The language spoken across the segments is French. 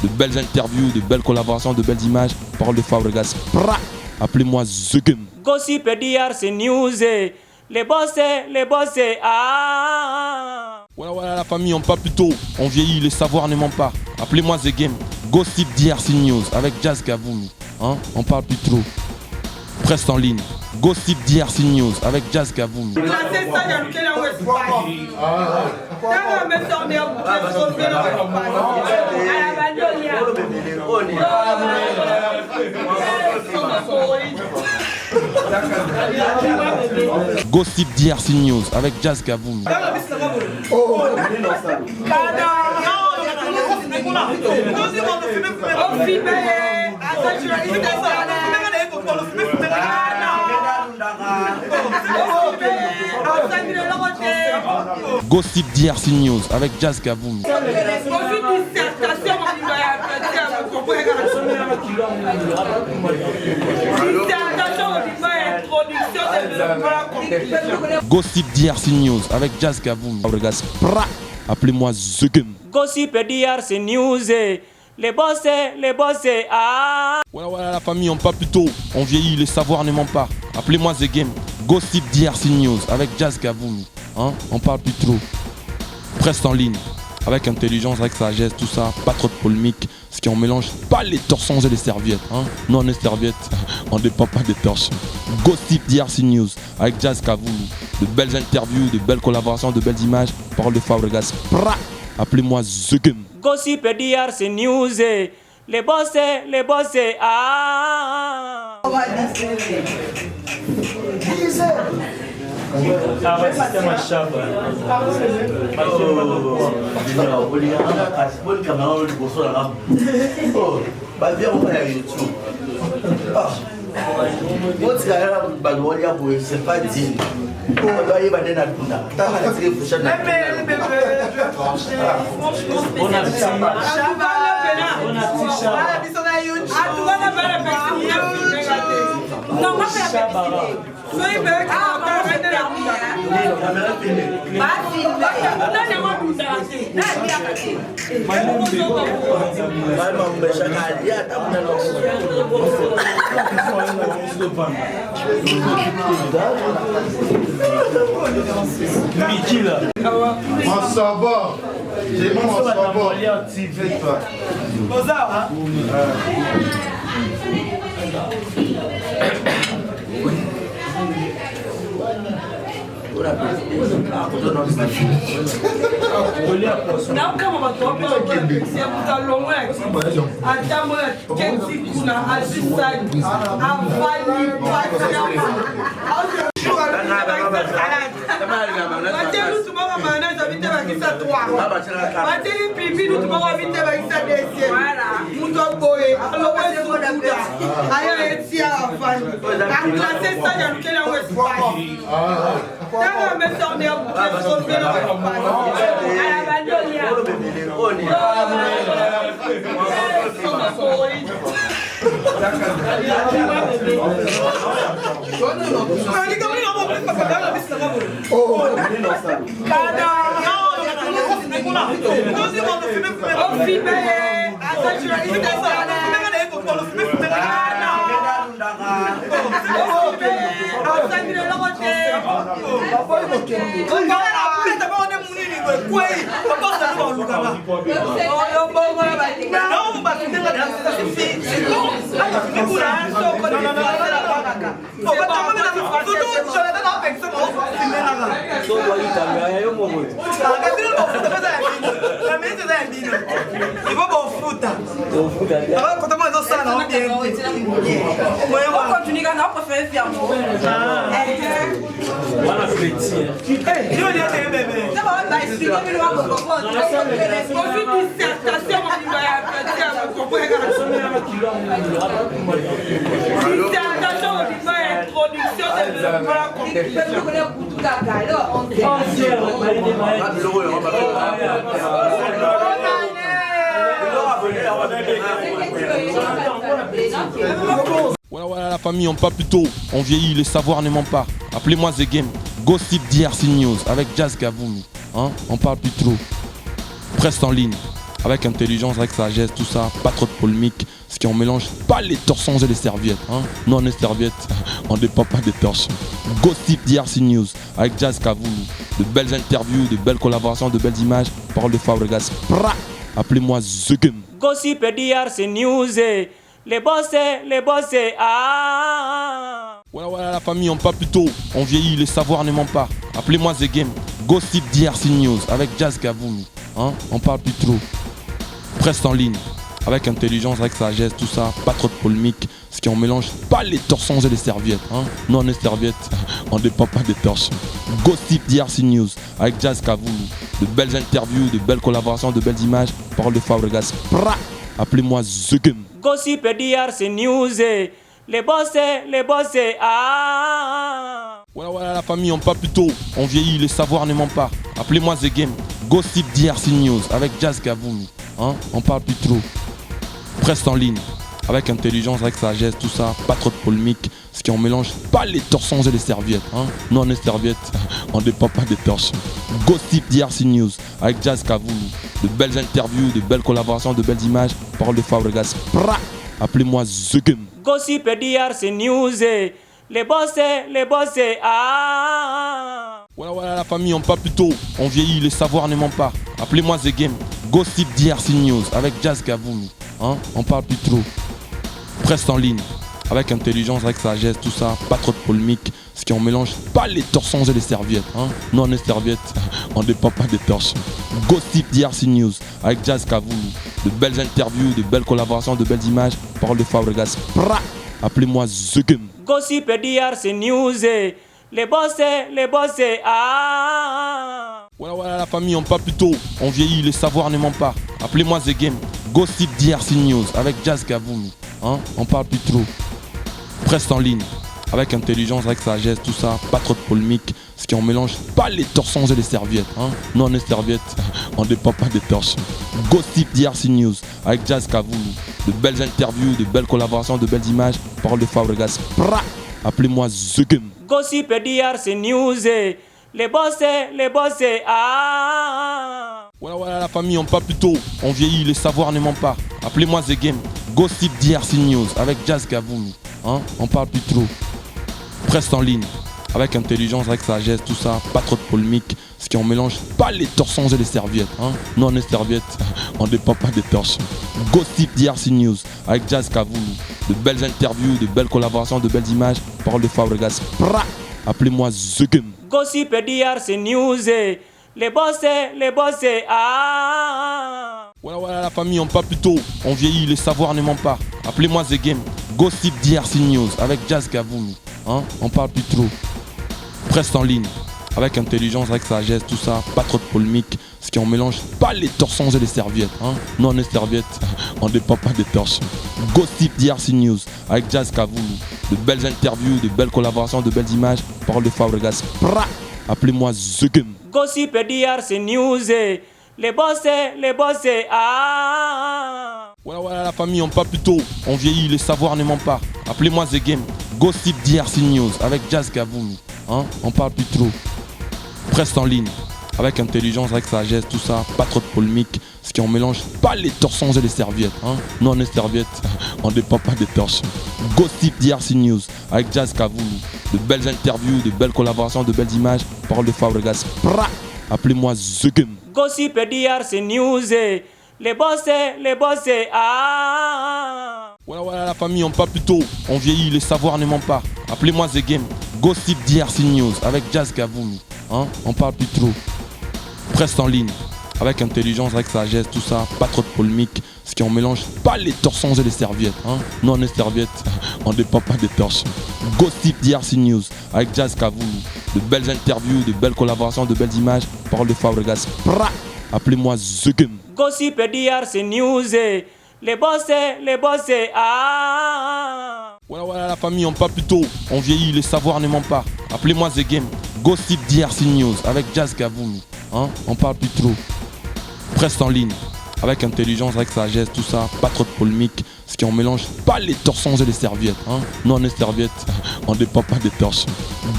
de belles interviews, de belles collaborations, de belles images. Parole de Fabregas. Appelez-moi The Game. Gossip DR, c'est news. Les bossés, ah. Voilà la famille, on parle plus tôt. On vieillit, le savoir ne ment pas. Appelez-moi The Game. Gossip DRC News avec Jazz Kavoumi. Hein? On parle plus trop. Presse en ligne. Gossip DRC News avec Jazz Kavoumi. Gossip DRC News avec Jazz Kavoumi. Gossip DRC News avec Jazz Kavoumi. Gossip DRC News avec Jazz Kavoumi. Appelez-moi The Game. Gossip DRC News. Les bossés, ah. Voilà la famille, on parle plus tôt. On vieillit, le savoir ne ment pas. Appelez-moi The Game. Gossip DRC News avec Jazz Kavoumi. Hein? On parle plus trop. Presse en ligne. Avec intelligence, avec sagesse, tout ça. Pas trop de polémique. Ce qui on mélange pas les torsons et les serviettes. Hein? Non, les serviettes, on ne dépend pas des torsons. Gossip DRC News avec Jazz Kavoumi. De belles interviews, de belles collaborations, de belles images. Parole de Fabregas. Appelez-moi The Game. Gossip DRC News. Les bossés, ah. C'est pas dit. Ça va. J'ai mon savoir. Voilà la famille, on parle plus tôt. On vieillit, le savoir ne ment pas. Appelez-moi The Game. Gossip DRC News avec Jazz Kavoumi. Hein? On parle plus trop. Presse en ligne. avec intelligence, avec sagesse, tout ça, pas trop de polémique, ce qui on mélange pas les torchons et les serviettes. Hein. Nous on est serviettes, on dépend pas des torchons. Gossip DRC News avec Jazz Kavoulou, de belles interviews, de belles collaborations, de belles images, parole de Fabregas. Appelez-moi The Game. Gossip DRC News, les bossés, ah. Voilà la famille, on part plus tôt, on vieillit, les savoirs ne mentent pas. Appelez-moi The Game. Gossip DRC News avec Jazz Kavoulou. Hein, on parle plus trop. Presse en ligne, avec intelligence, avec sagesse, tout ça, pas trop de polémique, ce qui on mélange pas les torchons et les serviettes. Hein. Nous on est serviettes, on dépend pas des torchons. Gossip DRC News avec Jazz Kavoulou, de belles interviews, de belles collaborations, de belles images, parole de Fabregas. Appelez-moi The Game. Gossip DRC News, les bossés, ah. Voilà la famille, on part plus tôt, on vieillit, les savoirs ne mentent pas. Appelez-moi The Game. Gossip DRC News avec Jazz Kavoulou. Hein, on parle plus trop. Presse en ligne, avec intelligence, avec sagesse, tout ça, pas trop de polémique, ce qui on mélange pas les torchons et les serviettes. Hein. Nous on est serviettes, on dépend pas des torchons. Gossip DRC News avec Jazz Kavoulou, de belles interviews, de belles collaborations, de belles images, parole de Fabregas. Appelez-moi The Game. Gossip DRC News, les bossés, ah. Voilà la famille, on part plus tôt, on vieillit, les savoirs ne mentent pas. Appelez-moi The Game. Gossip DRC News avec Jazz Kavoulou. Hein, on parle plus trop. Presse en ligne, avec intelligence, avec sagesse, tout ça, pas trop de polémique, ce qui on mélange pas les torchons et les serviettes. Hein. Nous on est serviettes, on dépend pas des torchons. Gossip DRC News avec Jazz Kavoulou, de belles interviews, de belles collaborations, de belles images, parole de Fabregas. Appelez-moi The Game. Gossip DRC News, les bossés, ah. Voilà la famille, on part plus tôt, on vieillit, les savoirs ne mentent pas. Appelez-moi The Game. Gossip DRC News avec Jazz Kavoulou. Hein, on parle plus trop. Presse en ligne, avec intelligence, avec sagesse, tout ça, pas trop de polémique, ce qui on mélange pas les torchons et les serviettes. Hein. Nous on est serviettes, on dépend pas des torchons. Gossip DRC News avec Jazz Kavoulou, de belles interviews, de belles collaborations, de belles images, parole de Fabregas. Appelez-moi The Game. Gossip DRC News, les bossés, ah. Voilà la famille, on part plus tôt, on vieillit, les savoirs ne mentent pas. Appelez-moi The Game. Gossip DRC News avec Jazz Kavoulou. Hein, on parle plus trop. Presse en ligne, avec intelligence, avec sagesse, tout ça, pas trop de polémique, ce qui on mélange pas les torchons et les serviettes. Hein. Nous on est serviettes, on dépend pas des torchons. Gossip DRC News avec Jazz Kavoulou, de belles interviews, de belles collaborations, de belles images, parole de Fabregas. Appelez-moi The Game. Gossip DRC News, les bossés, ah. Voilà la famille, on part plus tôt, on vieillit, les savoirs ne mentent pas. Appelez-moi The Game. Gossip DRC News avec Jazz Kavoulou. Hein, on parle plus trop. Presse en ligne, avec intelligence, avec sagesse, tout ça, pas trop de polémique, ce qui on mélange pas les torchons et les serviettes. Hein. Nous on est serviettes, on dépend pas des torchons. Gossip DRC News avec Jazz Kavoulou, de belles interviews, de belles collaborations, de belles images, parole de Fabregas. Appelez-moi The Game. Gossip DRC News, les bossés, ah. Voilà la famille, on part plus tôt, on vieillit, les savoirs ne mentent pas. Appelez-moi The Game. Gossip DRC News avec Jazz Kavoulou. Hein, on parle plus trop. Presse en ligne, avec intelligence, avec sagesse, tout ça, pas trop de polémique, ce qui on mélange pas les torchons et les serviettes. Hein. Nous on est serviettes, on dépend pas des torchons. Gossip DRC News avec Jazz Kavoulou, de belles interviews, de belles collaborations, de belles images, parole de Fabregas. Appelez-moi The Game. Gossip DRC News, les bossés, ah. Voilà la famille, on part plus tôt, on vieillit, les savoirs ne mentent pas. Appelez-moi The Game. Gossip DRC News avec Jazz Kavoulou. Hein, on parle plus trop. Presse en ligne, avec intelligence, avec sagesse, tout ça, pas trop de polémique, ce qui on mélange pas les torchons et les serviettes. Hein. Nous on est serviettes, on dépend pas des torchons. Gossip DRC News avec Jazz Kavoulou, de belles interviews, de belles collaborations, de belles images, parole de Fabregas. Appelez-moi The Game. Gossip DRC News, les bossés, ah. Voilà la famille, on part plus tôt, on vieillit, les savoirs ne mentent pas. Appelez-moi The Game. Gossip DRC News avec Jazz Kavoulou. Hein, on parle plus trop. Presse en ligne, avec intelligence, avec sagesse, tout ça, pas trop de polémique, ce qui on mélange pas les torchons et les serviettes. Hein. Nous on est serviettes, on dépend pas des torchons.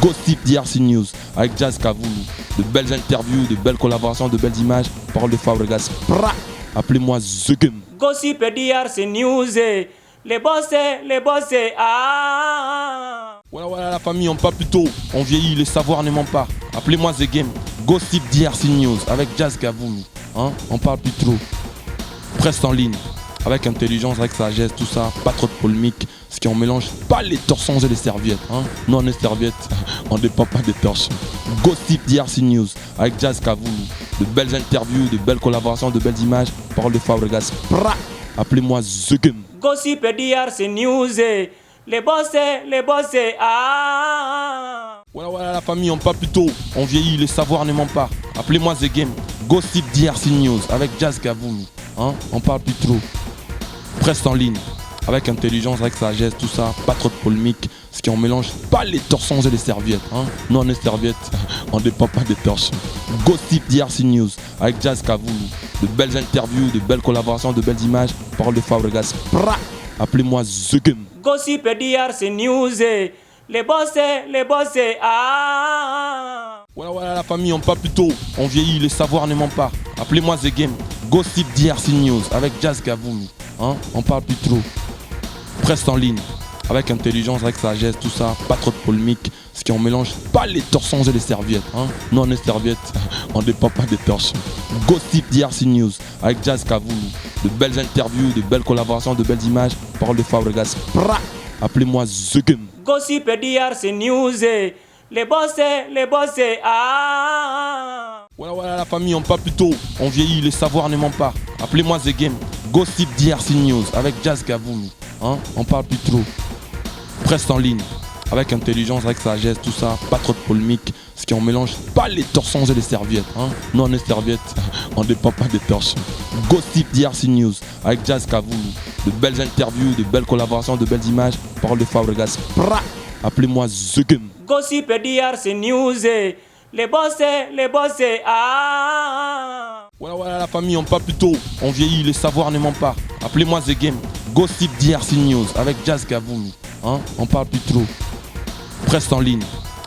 Gossip DRC News avec Jazz Kavoulou, de belles interviews, de belles collaborations, de belles images, parole de Fabregas. Appelez-moi The Game. Gossip DRC News, les boss, ah. Voilà la famille, on parle plus tôt. On vieillit, les savoirs ne mentent pas. Appelez-moi The Game. Gossip DRC News avec Jazz Gavoulou. On parle plus trop. Presse en ligne. Avec intelligence, avec sagesse, tout ça. Pas trop de polémique. Ce qui on mélange pas les torsons et les serviettes. Nous on est serviettes, on dépend pas des torchons. Gossip DRC News avec Jazz Gavoulou. De belles interviews, de belles collaborations, de belles images. Parole de Fabregas. Appelez-moi The Game. Gossip DRC News, les boss, ah. Voilà la famille, on parle plus tôt. On vieillit, les savoirs ne mentent pas. Appelez-moi The Game. Gossip DRC News avec Jazz Gavoulou. On parle plus trop. Presse en ligne. Avec intelligence, avec sagesse, tout ça. Pas trop de polémique. Ce qui on mélange pas les torsons et les serviettes. Nous on est serviettes, on dépend pas des torchons. Gossip DRC News avec Jazz Gavoulou. De belles interviews, de belles collaborations, de belles images. Parole de Fabregas. Appelez-moi The Game. Gossip DRC News, les boss, ah. Voilà la famille, on parle plus tôt. On vieillit, les savoirs ne mentent pas. Appelez-moi The Game. Gossip DRC News avec Jazz Gavoulou. On parle plus trop. Presse en ligne. Avec intelligence, avec sagesse, tout ça. Pas trop de polémique. Ce qui on mélange pas les torsons et les serviettes. Nous on est serviettes, on dépend pas des torchons. Gossip DRC News avec Jazz Gavoulou. De belles interviews, de belles collaborations, de belles images. Parole de Fabregas. Appelez-moi The Game. Gossip DRC News, les boss, ah. Voilà la famille, on parle plus tôt. On vieillit, les savoirs ne mentent pas. Appelez-moi The Game. Gossip DRC News avec Jazz Gavoulou. On parle plus trop. Presse en ligne. Avec intelligence, avec sagesse, tout ça. Pas trop de polémique. Ce qui on mélange pas les torsons et les serviettes. Nous on est serviettes, on dépend pas des torchons. Gossip DRC News avec Jazz Gavoulou. De belles interviews, de belles collaborations, de belles images. Parole de Fabregas. Appelez-moi The Game. Gossip DRC News, les boss, ah. Voilà la famille, on parle plus tôt. On vieillit, les savoirs ne mentent pas. Appelez-moi The Game. Gossip DRC News avec Jazz Gavoulou. On parle plus trop. Presse en ligne.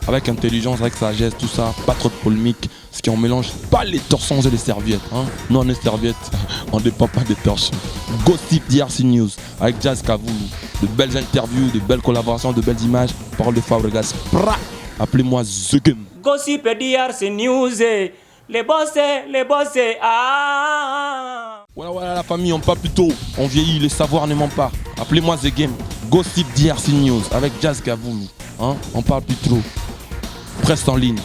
Avec intelligence, avec sagesse, tout ça. Pas trop de polémique. Ce qui on mélange pas les torsons et les serviettes. Nous on est serviettes, on dépend pas des torchons. Gossip DRC News avec Jazz Gavoulou. De belles interviews, de belles collaborations, de belles images. Parole de Fabregas. Appelez-moi The Game. Gossip DRC News, les boss, ah. Voilà la famille, on parle plus tôt. On vieillit, les savoirs ne mentent pas. Appelez-moi The Game. Gossip DRC News avec Jazz Gavoulou. On parle plus trop. Presse en ligne.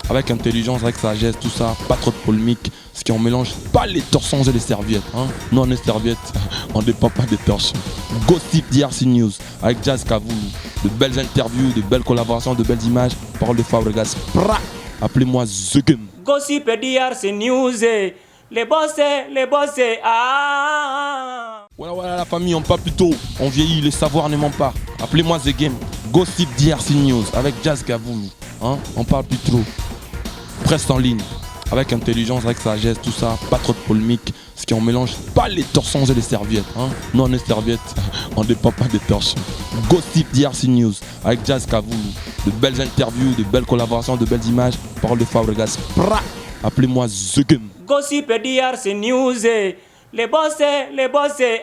Avec intelligence, avec sagesse, tout ça. Pas trop de polémique. Ce qui on mélange pas les torsons et les serviettes. Nous on est serviettes, on dépend pas des torchons. Gossip DRC News avec Jazz Gavoulou. De belles interviews, de belles collaborations, de belles images. Parole de Fabregas. Appelez-moi The Game. Gossip DRC News, les boss, ah. Voilà la famille, on parle plus tôt. On vieillit, les savoirs ne mentent pas. Appelez-moi The Game. Gossip DRC News avec Jazz Gavoulou. On parle plus trop. Presse en ligne. Avec intelligence, avec sagesse, tout ça. Pas trop de polémique. Ce qui on mélange pas les torsons et les serviettes. Nous on est serviettes, on dépend pas des torchons. Gossip DRC News avec Jazz Gavoulou. De belles interviews, de belles collaborations, de belles images. Parole de Fabregas. Appelez-moi The Game. Gossip DRC News, les boss,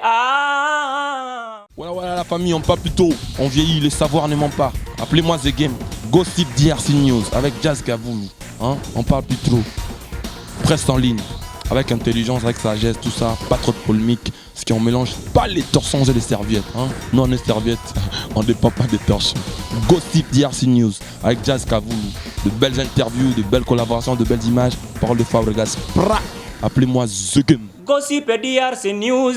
ah. Voilà la famille, on parle plus tôt. On vieillit, les savoirs ne mentent pas. Appelez-moi The Game. Gossip DRC News avec Jazz Gavoulou. On parle plus trop. Presse en ligne. Avec intelligence, avec sagesse, tout ça. Pas trop de polémique. Ce qui on mélange pas les torsons et les serviettes. Nous on est serviettes, on dépend pas des torchons. Gossip DRC News avec Jazz Gavoulou. De belles interviews, de belles collaborations, de belles images. Parole de Fabregas. Appelez-moi The Game. Gossip DRC News,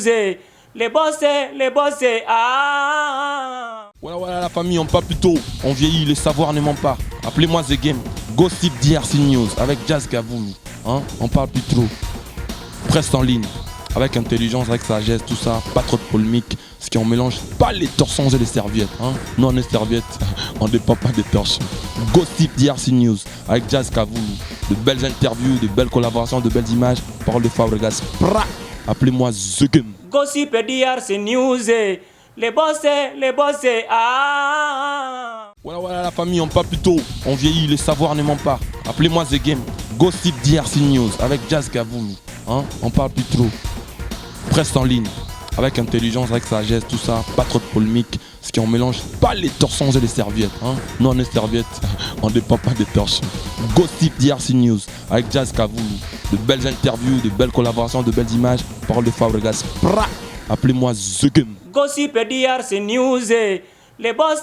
les boss, ah. Voilà la famille, on parle plus tôt. On vieillit, les savoirs ne mentent pas. Appelez-moi The Game. Gossip DRC News avec Jazz Gavoulou. On parle plus trop. Presse en ligne. Avec intelligence, avec sagesse, tout ça. Pas trop de polémique. Ce qui on mélange pas les torsons et les serviettes. Nous on est serviettes, on dépend pas des torchons. Gossip DRC News avec Jazz Gavoulou. De belles interviews, de belles collaborations, de belles images. Parole de Fabregas. Appelez-moi The Game. Gossip DRC News, les boss, ah. Voilà la famille, on parle plus tôt. On vieillit, les savoirs ne mentent pas. Appelez-moi The Game. Gossip DRC News avec Jazz Gavoulou. On parle plus trop. Presse en ligne, avec intelligence, avec sagesse, tout ça, pas trop de polémique. Ce qui on mélange pas les torsons et les serviettes. Hein. Nous on est serviettes, on dépend pas des torchons. Gossip DRC News, avec Jazz Kavoulou. De belles interviews, de belles collaborations, de belles images. Parole de Fabregas. Appelez-moi The Game. Gossip DRC News, les boss,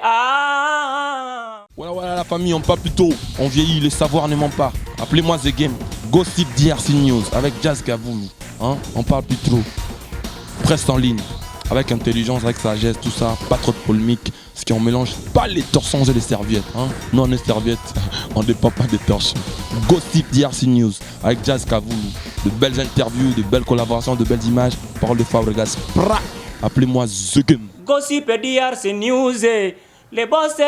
ah. Voilà la famille, on parle plus tôt, on vieillit, les savoirs ne mentent pas. Appelez-moi The Game. Gossip DRC News, avec Jazz Kavoulou. Hein. On parle plus trop. Presse en ligne, avec intelligence, avec sagesse, tout ça, pas trop de polémique. Ce qui on mélange pas les torsons et les serviettes. Hein. Nous on est serviettes, on dépend pas des torchons. Gossip DRC News, avec Jazz Kavoulou. De belles interviews, de belles collaborations, de belles images. Parole de Fabregas. Appelez-moi The Game. Gossip DRC News, les boss,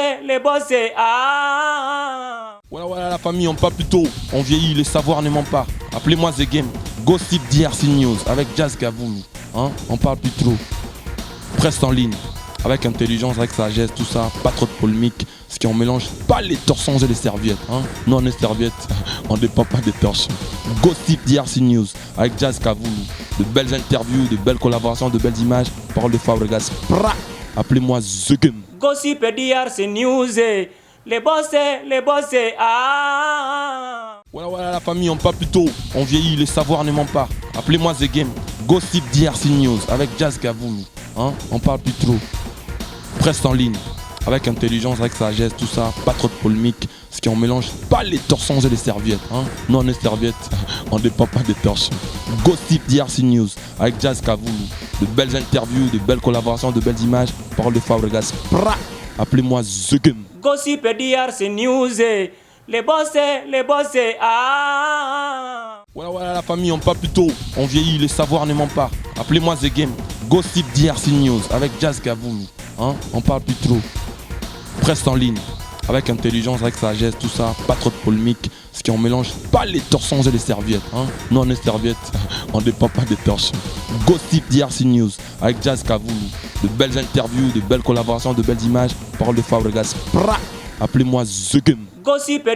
ah. Voilà la famille, on parle plus tôt, on vieillit, les savoirs ne mentent pas. Appelez-moi The Game. Gossip DRC News, avec Jazz Kavoulou. Hein. On parle plus trop. Presse en ligne, avec intelligence, avec sagesse, tout ça, pas trop de polémique. Ce qui on mélange pas les torsons et les serviettes. Hein. Nous on est serviettes, on dépend pas des torchons. Gossip DRC News, avec Jazz Kavoulou. De belles interviews, de belles collaborations, de belles images. Parole de Fabregas. Appelez-moi The Game. Gossip DRC News, les boss, ah. Voilà la famille, on parle plus tôt, on vieillit, les savoirs ne mentent pas. Appelez-moi The Game. Gossip DRC News, avec Jazz Kavoulou. Hein. On parle plus trop. Presse en ligne, avec intelligence, avec sagesse, tout ça, pas trop de polémique. Ce qui on mélange pas les torsons et les serviettes. Hein. Nous on est serviettes, on dépend pas des torchons. Gossip DRC News, avec Jazz Kavoulou. De belles interviews, de belles collaborations, de belles images. Parole de Fabregas. Appelez-moi The Game. Gossip DRC News, les boss, ah. Voilà la famille, on parle plus tôt, on vieillit, les savoirs ne mentent pas. Appelez-moi The Game. Gossip DRC News, avec Jazz Kavoulou. Hein. On parle plus trop. Presse en ligne, avec intelligence, avec sagesse, tout ça, pas trop de polémique. Ce qui on mélange pas les torsons et les serviettes. Hein. Nous on est serviettes, on dépend pas des torchons. Gossip DRC News, avec Jazz Kavoulou. De belles interviews, de belles collaborations, de belles images. Parole de Fabregas. Appelez-moi The Game. Gossip